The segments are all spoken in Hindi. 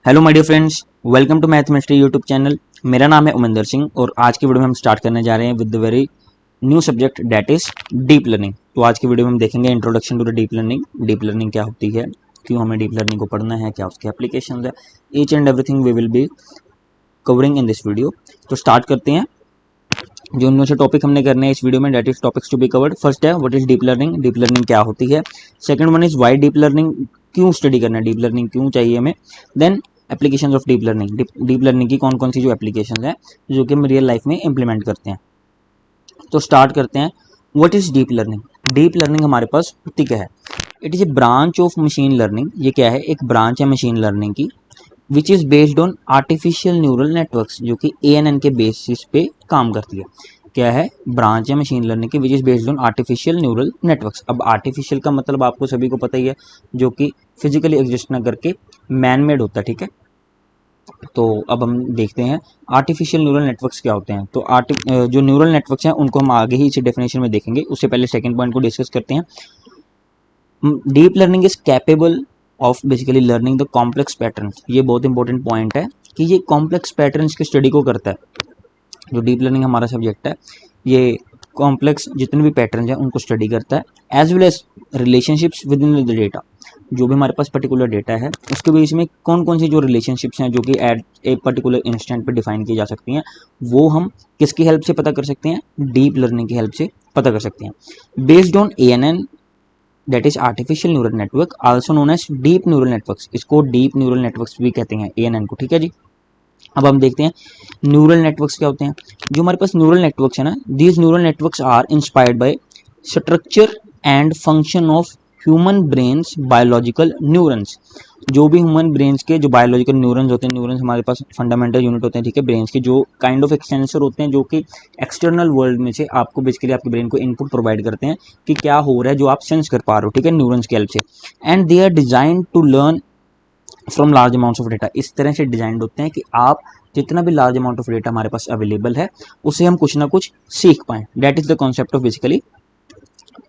Hello my dear friends, welcome to Mathemastry YouTube channel. मेरा नाम है उमेंदर सिंह और आज की वीडियो में हम स्टार्ट करने जा रहे हैं with the very new subject that is deep learning. तो आज की वीडियो में हम देखेंगे introduction to the deep learning. Deep learning क्या होती है, क्यों हमें डीप लर्निंग को पढ़ना है, क्या उसके एप्लीकेशन है, each and everything we will be covering in this video. तो स्टार्ट करते हैं। जो उनमें से टॉपिक हमने करने हैं इस वीडियो में, that is topics to be covered. First है what is deep learning, deep learning क्या होती है। Second one is why deep learning, क्यों स्टडी करना है, डीप लर्निंग क्यों चाहिए हमें। Then application of deep learning, deep learning की कौन कौन सी जो एप्लीकेशन है जो कि हम रियल लाइफ में इंप्लीमेंट करते हैं। तो स्टार्ट करते हैं। What is deep learning, deep learning हमारे पास होती क्या है। It is a branch of machine learning. ये क्या है, एक ब्रांच है मशीन लर्निंग की which is based on artificial neural networks, जो कि ANN के बेसिस पे काम करती है। क्या है, ब्रांच है मशीन लर्निंग की which is based on artificial neural networks. अब आर्टिफिशियल का मतलब आपको सभी को पता ही है, जो कि फिजिकली एग्जिस्ट ना करके मैन मेड होता है, ठीक है। तो अब हम देखते हैं आर्टिफिशियल न्यूरल नेटवर्क्स क्या होते हैं। तो जो न्यूरल नेटवर्क्स हैं उनको हम आगे ही इसी डेफिनेशन में देखेंगे। उससे पहले सेकंड पॉइंट को डिस्कस करते हैं। Deep learning is capable of basically learning the complex patterns. ये बहुत इंपॉर्टेंट पॉइंट है कि ये कॉम्प्लेक्स पैटर्न्स की स्टडी को करता है। जो डीप लर्निंग हमारा सब्जेक्ट है, ये कॉम्प्लेक्स जितने भी पैटर्न हैं उनको स्टडी करता है, as well as relationships within the data. जो भी हमारे पास पर्टिकुलर डेटा है उसके बीच में कौन कौन सी जो रिलेशनशिप्स हैं जो कि एट ए पर्टिकुलर इंस्टेंट पे डिफाइन की जा सकती हैं, वो हम किसकी हेल्प से पता कर सकते हैं, डीप लर्निंग की हेल्प से पता कर सकते हैं। Based on ANN that is artificial neural network also known as deep neural networks. इसको डीप न्यूरल नेटवर्क्स भी कहते हैं, ANN को, ठीक है जी। अब हम देखते हैं न्यूरल नेटवर्क्स क्या होते हैं। जो हमारे पास न्यूरल नेटवर्क्स है ना, these neural networks are inspired by structure and function of human brains biological neurons. जो भी ह्यूमन ब्रेन्स के जो बायोलॉजिकल न्यूरन्स होते हैं, न्यूरन्स हमारे पास फंडामेंटल यूनिट होते हैं, ठीक है, ब्रेन्स के, जो काइंड ऑफ एक सेंसर होते हैं जो कि एक्सटर्नल वर्ल्ड में से आपको बेसिकली आपके ब्रेन को इनपुट प्रोवाइड करते हैं कि क्या हो रहा है, जो आप सेंस कर पा रहे हो, ठीक है, न्यूरन्स की हेल्प से। And they are design to learn from large amounts of data. इस तरह से डिजाइंड होते हैं कि आप जितना भी लार्ज अमाउंट ऑफ डेटा हमारे पास अवेलेबल है उसे हम कुछ ना कुछ सीख पाएं। That is the concept of basically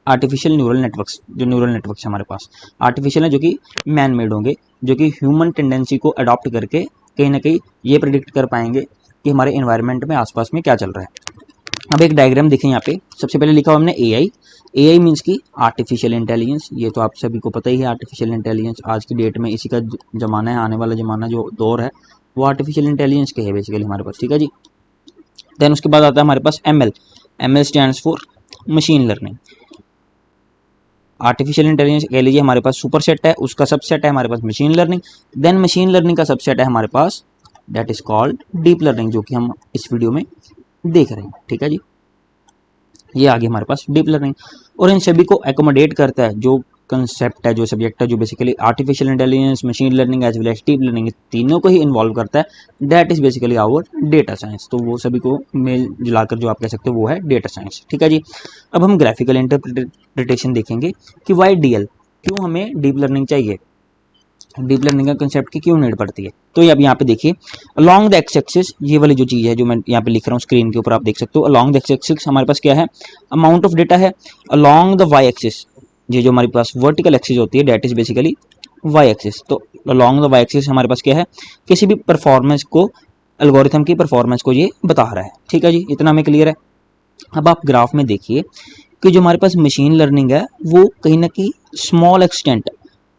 artificial neural networks. जो न्यूरल नेटवर्क्स हमारे पास आर्टिफिशियल है, जो कि मैन मेड होंगे, जो कि ह्यूमन टेंडेंसी को अडॉप्ट करके कहीं ना कहीं ये प्रिडिक्ट कर पाएंगे कि हमारे एनवायरनमेंट में आसपास में क्या चल रहा है। अब एक डायग्राम देखें यहाँ पे। सबसे पहले लिखा हुआ हमने AI मीन्स की आर्टिफिशियल इंटेलिजेंस। ये तो आप सभी को पता ही है, आर्टिफिशियल इंटेलिजेंस आज की डेट में इसी का जमाना है, आने वाला जमाना जो दौर है वो आर्टिफिशियल इंटेलिजेंस के है बेसिकली हमारे पास, ठीक है जी। देन उसके बाद आता है हमारे पास ML stands for machine learning. Artificial intelligence कह लीजिए हमारे पास सुपर सेट है, उसका सबसेट है हमारे पास machine learning. Then machine learning का सबसेट है हमारे पास that is called deep learning, जो कि हम इस वीडियो में देख रहे हैं, ठीक है जी। ये आगे हमारे पास डीप लर्निंग, और इन सभी को एकोमोडेट करता है जो कंसेप्ट है, जो सब्जेक्ट है, जो basically artificial intelligence, machine learning as well as deep learning, तीनों को ही इन्वॉल्व करता है। That is basically our data science. तो वो सभी को मिल जुलाकर जो आप कह सकते हो वो है डेटा साइंस, ठीक है जी। अब हम ग्राफिकल इंटरप्रिटेशन देखेंगे कि वाई DL, क्यों हमें डीप लर्निंग चाहिए, डीप लर्निंग का कंसेप्ट की क्यों नीड पड़ती है। तो अब यहाँ पे देखिए अलोंग द एक्स एक्सिस, ये वाली जो चीज़ है जो मैं यहाँ पे लिख रहा हूँ स्क्रीन के ऊपर आप देख सकते हो, अलोंग द एक्स एक्सिस हमारे पास क्या है, अमाउंट ऑफ डेटा है। अलोंग द वाई एक्सिस, ये जो हमारे पास वर्टिकल एक्सिस होती है that is basically y axis. तो अलोंग द वाई एक्सिस हमारे पास क्या है, किसी भी परफॉर्मेंस को, एल्गोरिथम की परफॉर्मेंस को ये बता रहा है, ठीक है जी, इतना हमें क्लियर है। अब आप ग्राफ में देखिए कि जो हमारे पास मशीन लर्निंग है वो कहीं ना कहीं स्मॉल एक्सटेंट,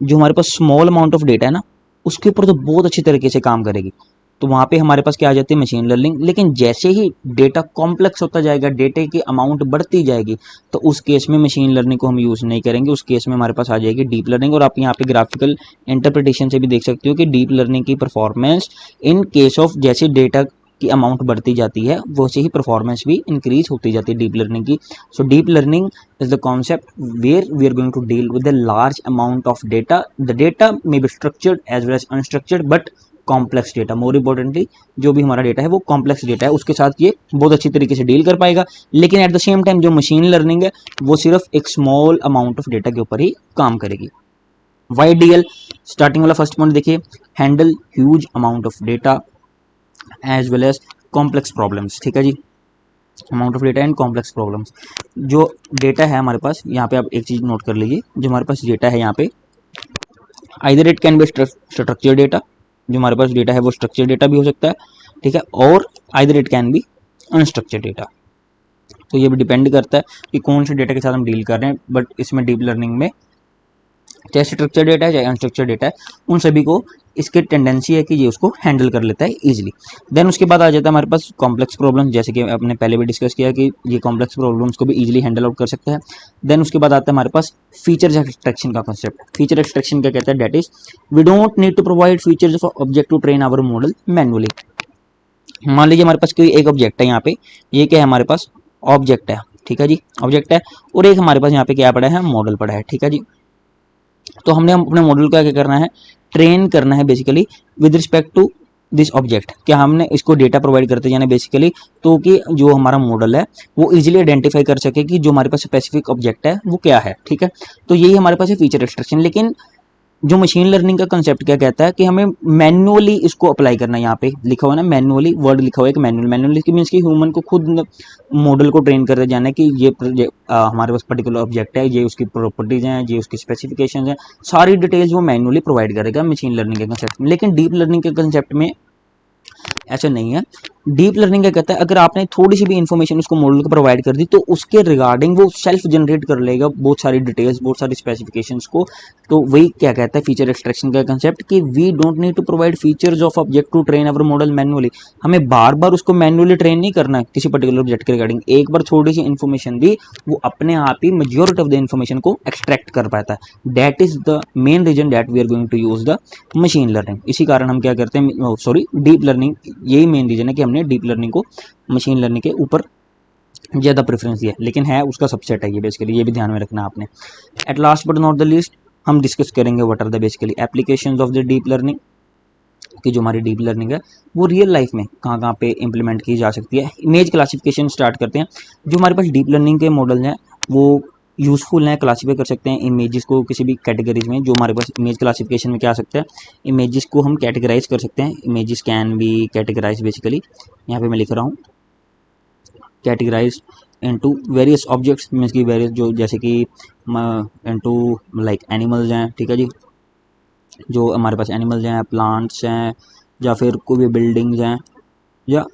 जो हमारे पास स्मॉल अमाउंट ऑफ डेटा है ना उसके ऊपर तो बहुत अच्छी तरीके से काम करेगी। तो वहाँ पे हमारे पास क्या आ जाती है, मशीन लर्निंग। लेकिन जैसे ही डेटा कॉम्प्लेक्स होता जाएगा, डेटे की अमाउंट बढ़ती जाएगी, तो उस केस में मशीन लर्निंग को हम यूज़ नहीं करेंगे, उस केस में हमारे पास आ जाएगी डीप लर्निंग। और आप यहाँ पे ग्राफिकल इंटरप्रिटेशन से भी देख सकते हो कि डीप लर्निंग की परफॉर्मेंस इन केस ऑफ जैसे डेटा की अमाउंट बढ़ती जाती है वैसे ही परफॉर्मेंस भी इंक्रीज होती जाती है डीप लर्निंग की। So deep learning is the concept where we are going to deal with a large amount of data. The data may be structured as well as unstructured but complex data, more importantly जो भी हमारा डेटा है वो कॉम्प्लेक्स डेटा है, उसके साथ ये बहुत अच्छी तरीके से डील कर पाएगा। लेकिन एट द सेम टाइम जो मशीन लर्निंग है वो सिर्फ एक स्मॉल अमाउंट ऑफ डेटा के ऊपर ही काम करेगी। वाई DL, स्टार्टिंग वाला फर्स्ट पॉइंट देखिए, handle huge amount of data as well as complex problems, ठीक है जी। Amount of data and complex problems. जो डेटा है हमारे पास, यहाँ पे आप एक चीज नोट कर लीजिए, जो हमारे पास डेटा है यहाँ पे, either it can be structure data जो हमारे पास डेटा है वो स्ट्रक्चर डेटा भी हो सकता है, ठीक है, और either it can be unstructured data. तो ये भी डिपेंड करता है कि कौन से डेटा के साथ हम डील कर रहे हैं। बट इसमें डीप लर्निंग में चाहे स्ट्रक्चर डेटा है चाहे अनस्ट्रक्चर डेटा है, उन सभी को इसकी टेंडेंसी है कि ये उसको हैंडल कर लेता है इजीली। देन उसके बाद आ जाता है हमारे पास कॉम्प्लेक्स प्रॉब्लम, जैसे कि आपने पहले भी डिस्कस किया कि ये कॉम्प्लेक्स प्रॉब्लम्स को भी इजीली हैंडल आउट कर सकता है। देन उसके बाद आता है हमारे पास फीचर्स एक्सट्रैक्शन का कॉन्सेप्ट। फीचर एक्सट्रैक्शन क्या कहता है, that is we don't need to provide features of object to train our model manually. मान लीजिए हमारे पास कोई एक ऑब्जेक्ट है यहाँ पे, ये क्या है हमारे पास ऑब्जेक्ट है, ठीक है जी, ऑब्जेक्ट है, और एक हमारे पास यहाँ पे क्या पड़ा है, मॉडल पड़ा है, ठीक है जी। तो हमने अपने मॉडल का क्या करना है, ट्रेन करना है basically with respect to this object. क्या हमने इसको डेटा प्रोवाइड करते जाना बेसिकली, तो कि जो हमारा मॉडल है वो इजीली आइडेंटिफाई कर सके कि जो हमारे पास स्पेसिफिक ऑब्जेक्ट है वो क्या है, ठीक है। तो यही हमारे पास है फीचर एक्सट्रैक्शन। लेकिन जो मशीन लर्निंग का कंसेप्ट क्या कहता है कि हमें मैन्युअली इसको अप्लाई करना है। यहाँ पे लिखा हुआ है ना मैन्युअली, वर्ड लिखा हुआ है कि मैन्युअल, मैन्युअली की मीन्स कि ह्यूमन को खुद मॉडल को ट्रेन करते जाना है कि ये हमारे पास पर्टिकुलर ऑब्जेक्ट है, ये उसकी प्रॉपर्टीज हैं, ये उसकी स्पेसिफिकेशन हैं, सारी डिटेल्स वो मैन्युअली प्रोवाइड करेगा मशीन लर्निंग के कंसेप्ट में। लेकिन डीप लर्निंग के कंसेप्ट में ऐसा नहीं है। डीप लर्निंग क्या कहता है, अगर आपने थोड़ी सी भी इंफॉर्मेशन उसको मॉडल को प्रोवाइड कर दी तो उसके रिगार्डिंग वो सेल्फ जनरेट कर लेगा बहुत सारी डिटेल्स, बहुत सारी स्पेसिफिकेशंस को। तो वही क्या कहता है फीचर एक्सट्रैक्शन का कंसेप्ट कि we don't need to provide features of object to train our model manually. हमें बार बार उसको मैनुअली ट्रेन नहीं करना है किसी पर्टिकुलर ऑब्जेक्ट के रिगार्डिंग। एक बार थोड़ी सी इन्फॉर्मेशन दी, वो अपने आप ही मेजॉरिटी ऑफ द इन्फॉर्मेशन को एक्सट्रैक्ट कर पाता है। That is the main reason that we are going to use the machine learning. इसी कारण हम क्या करते हैं, सॉरी डीप लर्निंग, यही मेन रीजन है कि हमने डीप लर्निंग को मशीन लर्निंग के ऊपर ज़्यादा प्रेफरेंस दिया। लेकिन है उसका सबसेट है ये बेसिकली, ये भी ध्यान में रखना आपने। At last but not the least हम डिस्कस करेंगे what are the basically applications of the deep learning, कि जो हमारी डीप लर्निंग है वो रियल लाइफ में कहाँ कहाँ पे इंप्लीमेंट की जा सकती है। इमेज क्लासिफिकेशन स्टार्ट करते हैं। जो हमारे पास डीप लर्निंग के मॉडल हैं वो यूज़फुल हैं, क्लासीफाई कर सकते हैं इमेजेस को किसी भी कैटेगरीज में। जो हमारे पास इमेज क्लासिफिकेशन में क्या आ सकता है, इमेजेस को हम कैटेगराइज कर सकते हैं। Images can be categorize basically, यहाँ पे मैं लिख रहा हूँ categorize into various objects, means की वेरियस जो जैसे कि इनटू लाइक एनिमल्स हैं, ठीक है जी, जो हमारे पास एनिमल्स हैं, प्लांट्स हैं, या फिर कोई भी बिल्डिंग्स हैं, या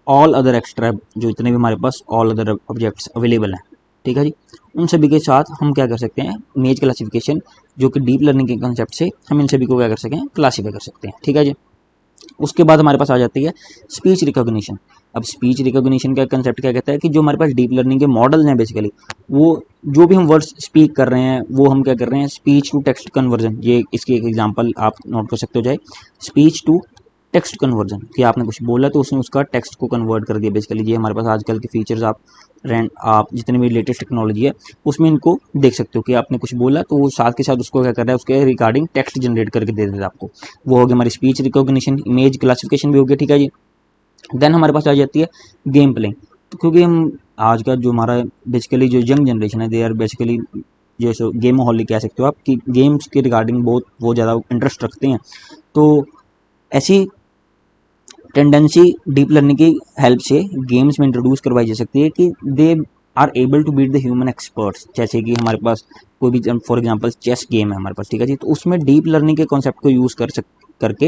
ऑल अदर एक्स्ट्रा जो इतने भी हमारे पास ऑल अदर ऑब्जेक्ट्स अवेलेबल हैं, ठीक है जी। उन सभी के साथ हम क्या कर सकते हैं, इमेज क्लासिफिकेशन जो कि डीप लर्निंग के कंसेप्ट से हम इन सभी को क्या कर सकें, क्लासीफाई कर सकते हैं, ठीक है जी। उसके बाद हमारे पास आ जाती है स्पीच रिकॉग्निशन। अब स्पीच रिकॉग्निशन का कंसेप्ट क्या कहता है कि जो हमारे पास डीप लर्निंग के मॉडल्स हैं बेसिकली, वो जो भी हम वर्ड्स स्पीक कर रहे हैं वो हम क्या कर रहे हैं, स्पीच टू टेक्स्ट कन्वर्जन। ये इसकी एक एग्जांपल आप नोट कर सकते हो, जाए स्पीच टू टेक्स्ट कन्वर्जन, कि आपने कुछ बोला तो उसने उसका टेक्स्ट को कन्वर्ट कर दिया बेसिकली। ये हमारे पास आजकल के फीचर्स आप जितने भी लेटेस्ट टेक्नोलॉजी है उसमें इनको देख सकते हो कि आपने कुछ बोला तो वो साथ के साथ उसको क्या कर रहा है, उसके रिगार्डिंग टेक्स्ट जनरेट करके दे देता है आपको। वो हो गया हमारी स्पीच रिकॉग्निशन, इमेज क्लासिफिकेशन भी हो गया, ठीक है जी। देन हमारे पास आ जाती है गेम प्लेइंग। तो क्योंकि हम आज का जो हमारा बेसिकली जो यंग जनरेशन है, दे आर बेसिकली जैसे गेम हॉलिक कह सकते हो आप, कि गेम्स के रिगार्डिंग बहुत ज़्यादा इंटरेस्ट रखते हैं। तो ऐसी टेंडेंसी डीप लर्निंग की हेल्प से गेम्स में इंट्रोड्यूस करवाई जा सकती है कि they are able to beat the human experts. जैसे कि हमारे पास कोई भी फॉर एग्जांपल चेस गेम है हमारे पास, ठीक है जी, तो उसमें डीप लर्निंग के कॉन्सेप्ट को यूज़ करके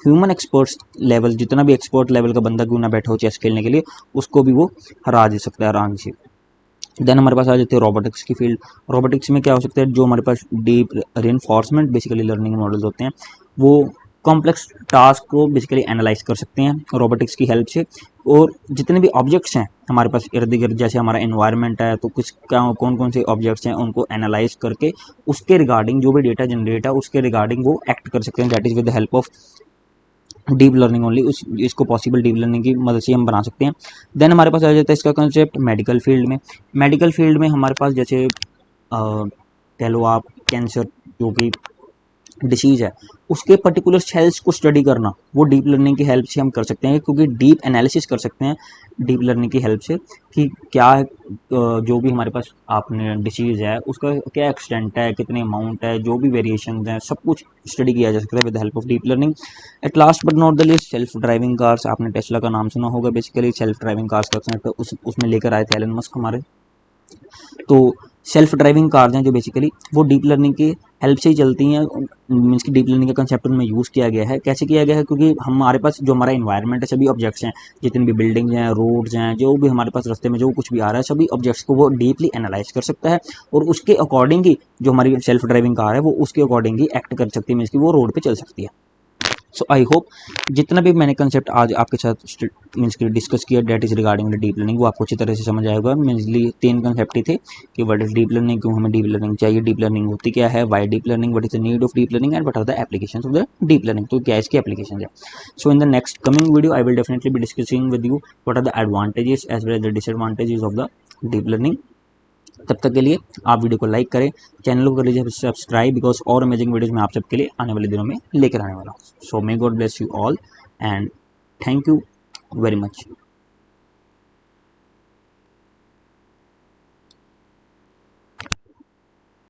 ह्यूमन एक्सपर्ट्स लेवल, जितना भी एक्सपर्ट लेवल का बंदा क्यों ना बैठा हो चेस खेलने के लिए, उसको भी वो हरा दे सकता है आराम से। देन हमारे पास आ जाती है रोबोटिक्स की फील्ड। रोबोटिक्स में क्या हो सकता है, जो हमारे पास deep reinforcement basically learning models होते हैं वो कॉम्प्लेक्स टास्क को बेसिकली एनालाइज कर सकते हैं रोबोटिक्स की हेल्प से। और जितने भी ऑब्जेक्ट्स हैं हमारे पास इर्द गिर्द, जैसे हमारा एनवायरनमेंट है, तो कुछ कौन कौन से ऑब्जेक्ट्स हैं उनको एनालाइज करके उसके रिगार्डिंग जो भी डेटा जनरेट है उसके रिगार्डिंग वो एक्ट कर सकते हैं। That is with the help of deep learning only. उस इसको पॉसिबल डीप लर्निंग की मदद से हम बना सकते हैं। देन हमारे पास आ जाता है इसका कंसेप्ट मेडिकल फील्ड में। मेडिकल फील्ड में हमारे पास जैसे कह लो आप कैंसर जो कि डिसीज़ है उसके पर्टिकुलर सेल्स को स्टडी करना, वो डीप लर्निंग की हेल्प से हम कर सकते हैं, क्योंकि डीप एनालिसिस कर सकते हैं डीप लर्निंग की हेल्प से कि क्या जो भी हमारे पास आपने डिसीज़ है उसका क्या एक्सटेंट है, कितने अमाउंट है, जो भी वेरिएशन हैं सब कुछ स्टडी किया जा सकता है with the help of deep learning. Eight last but not the list self driving cars. आपने टेस्ला का नाम सुना होगा, बेसिकली सेल्फ ड्राइविंग कार्स का कंसेप्ट उसमें लेकर आए थे एलन मस्क हमारे तो सेल्फ ड्राइविंग कार्स हैं जो बेसिकली वो डीप लर्निंग की हेल्प से ही चलती हैं। मीन्स की डीप लर्निंग का कंसेप्ट उनमें यूज़ किया गया है। कैसे किया गया है? क्योंकि हमारे पास जो हमारा इन्वायरमेंट है, सभी ऑब्जेक्ट्स हैं, जितनी भी बिल्डिंग्स हैं, रोड्स हैं, जो भी हमारे पास रास्ते में जो कुछ भी आ रहा है, सभी ऑब्जेक्ट्स को वो डीपली एनालाइज कर सकता है और उसके अकॉर्डिंग ही जो हमारी सेल्फ ड्राइविंग कार है वो उसके अकॉर्डिंग ही एक्ट कर सकती है, मीन्स की वो रोड पर चल सकती है। सो आई होप जितना भी मैंने कंसेप्ट आज आपके साथ मीन्स की डिस्कस किया that is regarding the deep learning, वो आपको अच्छी तरह से समझ आएगा। मीन्सली 3 कंसेप्ट ही थे कि व्हाट इज डीप लर्निंग, क्यों हमें डीप लर्निंग चाहिए, डीप लर्निंग होती क्या है, why deep learning, what is the need of deep learning and what are the applications of the deep learning, तो क्या इसकी एप्लीकेशन है। So in the next coming video I will definitely be discussing with you what are the advantages as well as the disadvantages of the deep learning. तब तक के लिए आप वीडियो को लाइक करें, चैनल को कर लीजिए सब्सक्राइब, बिकॉज और अमेजिंग वीडियोज मैं आप सबके लिए आने वाले दिनों में लेकर आने वाला हूँ। So may God bless you all and thank you very much.